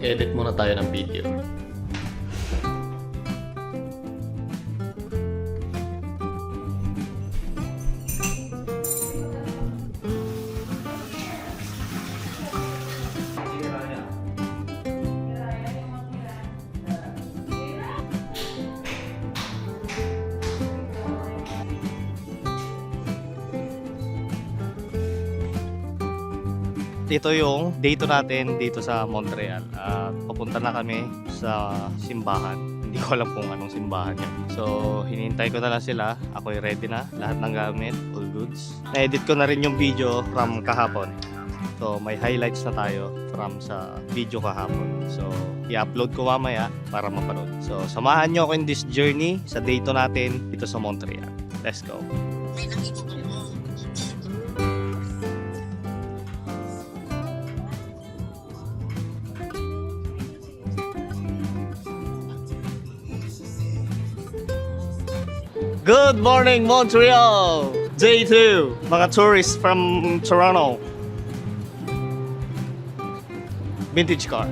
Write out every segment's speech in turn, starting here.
mag-edit muna tayo ng video. Ito yung day 2 natin dito sa Montreal. Papunta na kami sa simbahan. Hindi ko alam kung anong simbahan yun. So, hinihintay ko na lang sila. Ako'y ready na. Lahat ng gamit, all goods. Na-edit ko na rin yung video from kahapon. So, may highlights na tayo from sa video kahapon. So, i-upload ko mamaya para mapanood. So, samahan nyo ako in this journey sa day 2 natin dito sa Montreal. Let's go! Good morning, Montreal! Day 2, mga tourists from Toronto. Vintage car.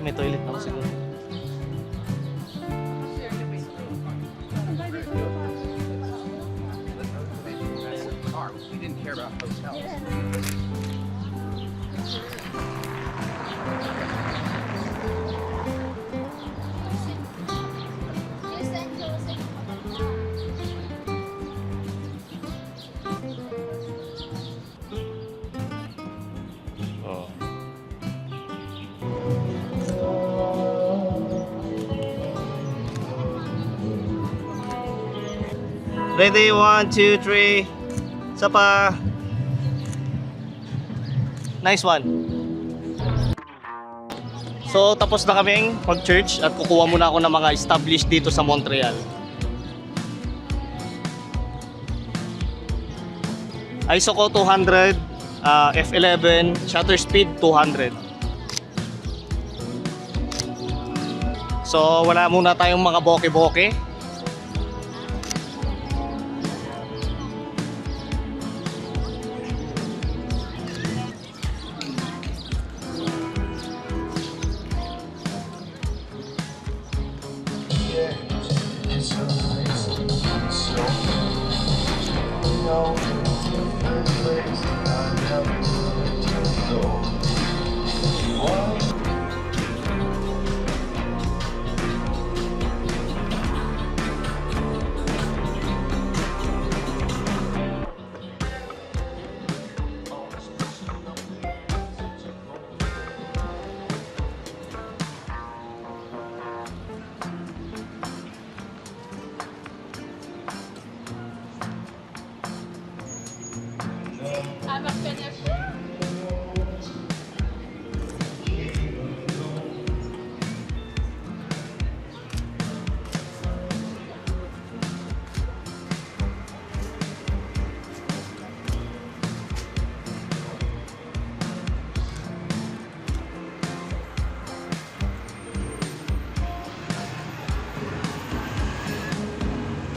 May toilet naman siguro. We didn't care about hotels. Oh. Ready, 1, 2, 3. Isa pa. Nice one. So, tapos na kaming mag-church at kukuha muna ako ng mga established dito sa Montreal. ISO ko 200, f11, shutter speed 200. So, wala muna tayong mga boke-boke.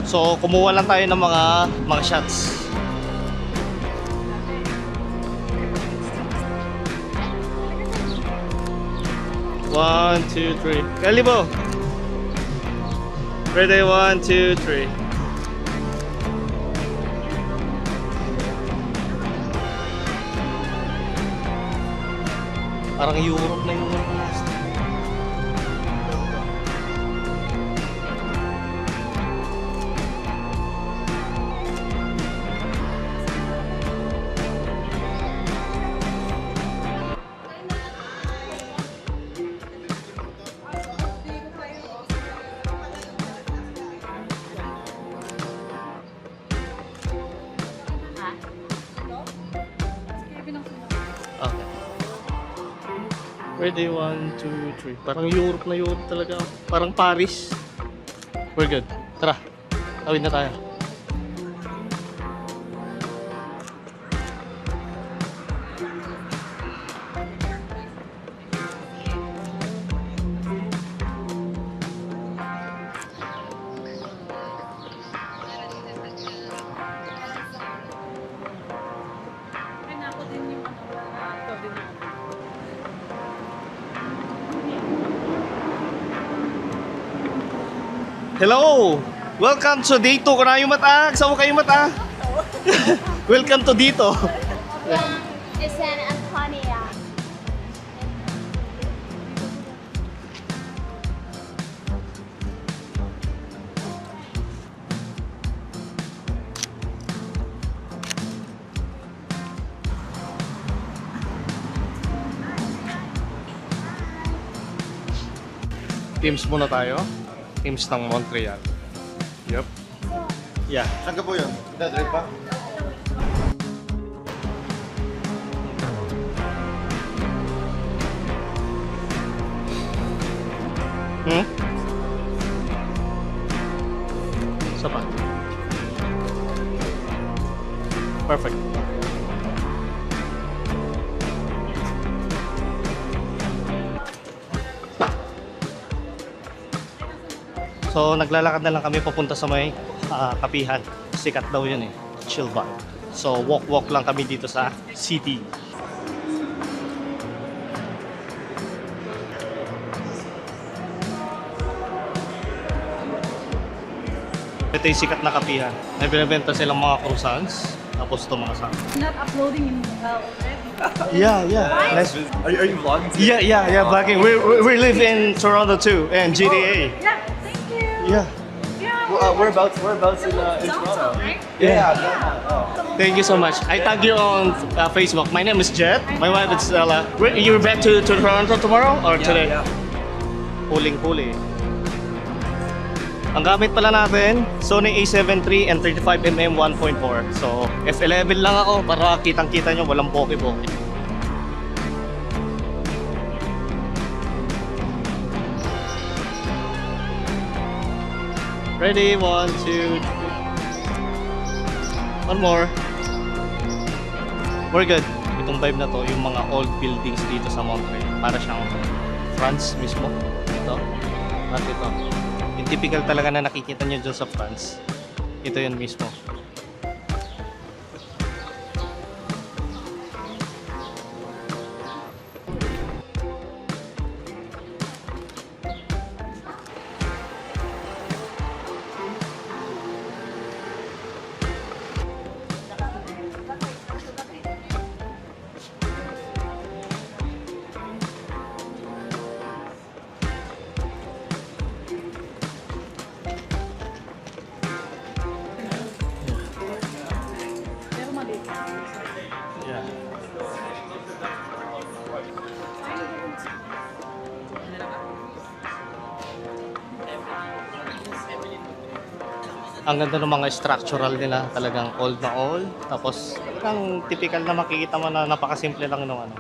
So, kumuha lang tayo ng mga shots. One, two, three. Kalibo. Ready, 1, 2, 3. Parang Europe na yung last. Okay. Ready, 1, 2, 3. Parang Europe na Europe talaga. Parang Paris. We're good. Tara, tawid na tayo. Hello! Welcome to Dito. Kunayo mata. Saan mo kayo mata? Welcome to Dito. It's San Antonio. Teams muna tayo. Teams ng Montreal. Yup. Yeah. Saan ka po yun? Drive pa? Hmm? Isa pa. Perfect. So naglalakad na lang kami papunta sa may kapihan. Sikat daw yun eh. Chill vibe. So walk lang kami dito sa city. Ito yung sikat na kapihan. May binibenta silang mga croissants. Tapos ito mga sa. Not uploading in already. Yeah. Nice. Are you vlogging? Yeah. Vlogging. We live in Toronto too, and GTA. Yeah, thank you. Yeah. Yeah, Whereabouts in Toronto? right? Yeah. Thank you so much. I tag you on Facebook. My name is Jet. My wife is Stella. You're back to Toronto tomorrow or today? Yeah. Huling-huli. Ang gamit pala natin, Sony A7 III and 35mm 1.4. So, F11 lang ako para kitang-kita nyo, walang bokeh-bokeh. Ready? 1, 2, 3. One more. We're good. Itong vibe na to, yung mga old buildings dito sa Montreal. Para siyang France mismo. Ito. At ito. Yung typical talaga na nakikita nyo dyan sa France. Ito yun mismo. Yeah. Ang ganda ng mga structural nila, talagang old na old. Tapos talagang typical na makikita mo na napakasimple lang ng ano.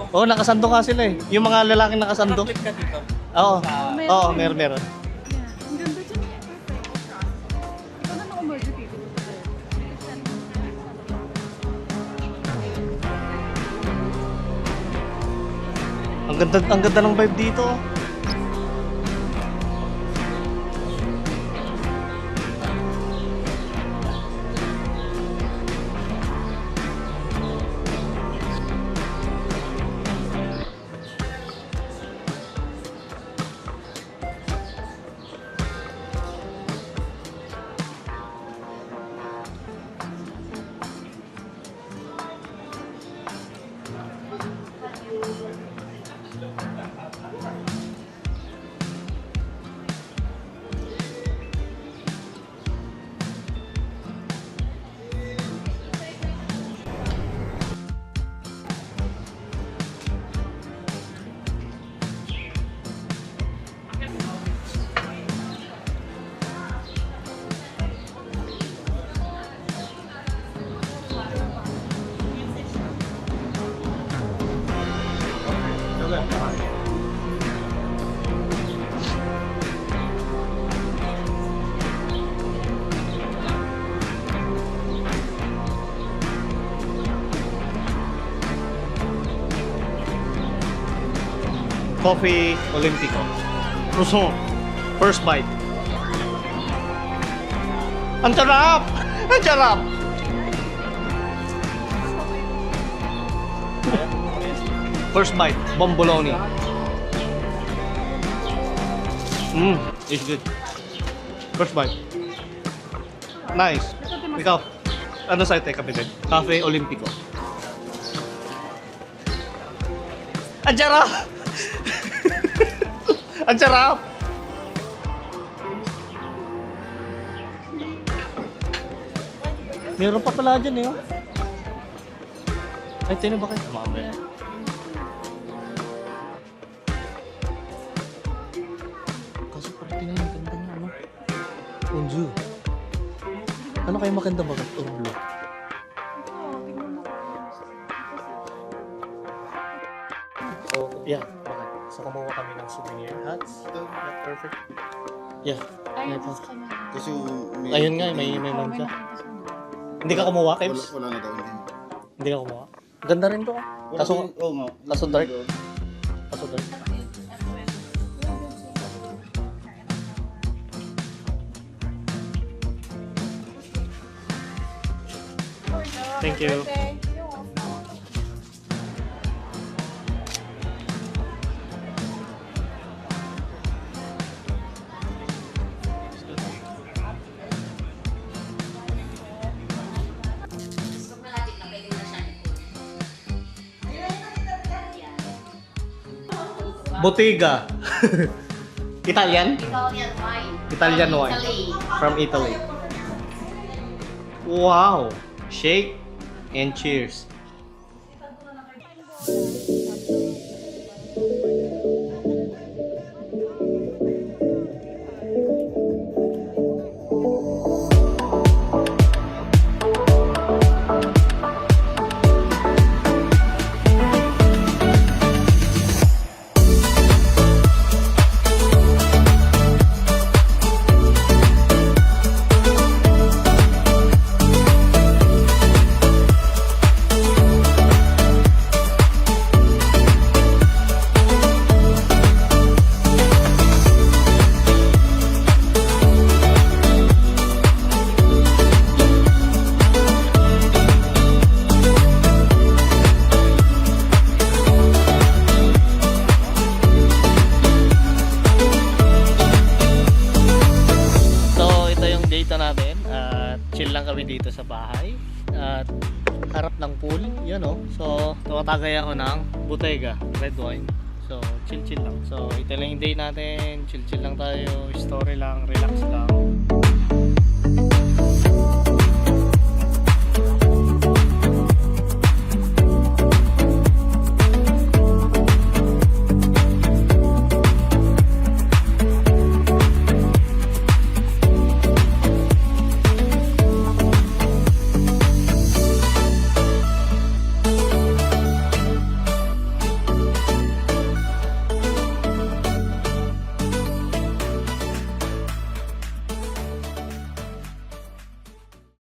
Oo, nakasando nga sila eh. Yung mga lalaking nakasando. Click ka dito. Oo, oo, meron. Yeah. Ang ganda dyan. Perfect. Ito na na-emerge dito. Ang ganda ng vibe dito. Coffee Olimpico. Gusto mo? First bite. Ang sarap! Ang sarap! First bite, bomboloni. It's good. First bite. Nice. Ikaw, ano sa'yo tayo kapitid? Cafe Olimpico. Ang sarap! Ang sarap! Meron pa pala dyan eh. Oh. Ay, tayo na ba kayo? Mamaya. Kaso parang tingnan yung ganda niya, ano? Unju. Ano kayo maganda ba? Or blue? So, yeah. Okay. So, kumuha kami ng souvenir hats. Ito, yeah, perfect. Yeah. Ay, Ito. gusto niya. Kasi may... Ayun nga, may man ka. nakita siya. Hindi ka kumuha, Wala, Kims? wala na daw. Hindi ka kumuha. Ganda rin to. Ah. Kaso, Oo nga. kaso dark. Kaso dark. Thank you. Okay. Bottega. Italian? Italian wine. Italian From wine. Italy. From Italy. Wow. Shake and cheers. So, ito yung data natin. At chill lang kami dito sa bahay. At harap ng pool. Yun o. So, tumatagay ako ng Bottega. Red wine. So, chill lang. So, ito lang yung day natin. Chill lang tayo. Story lang. Relax lang.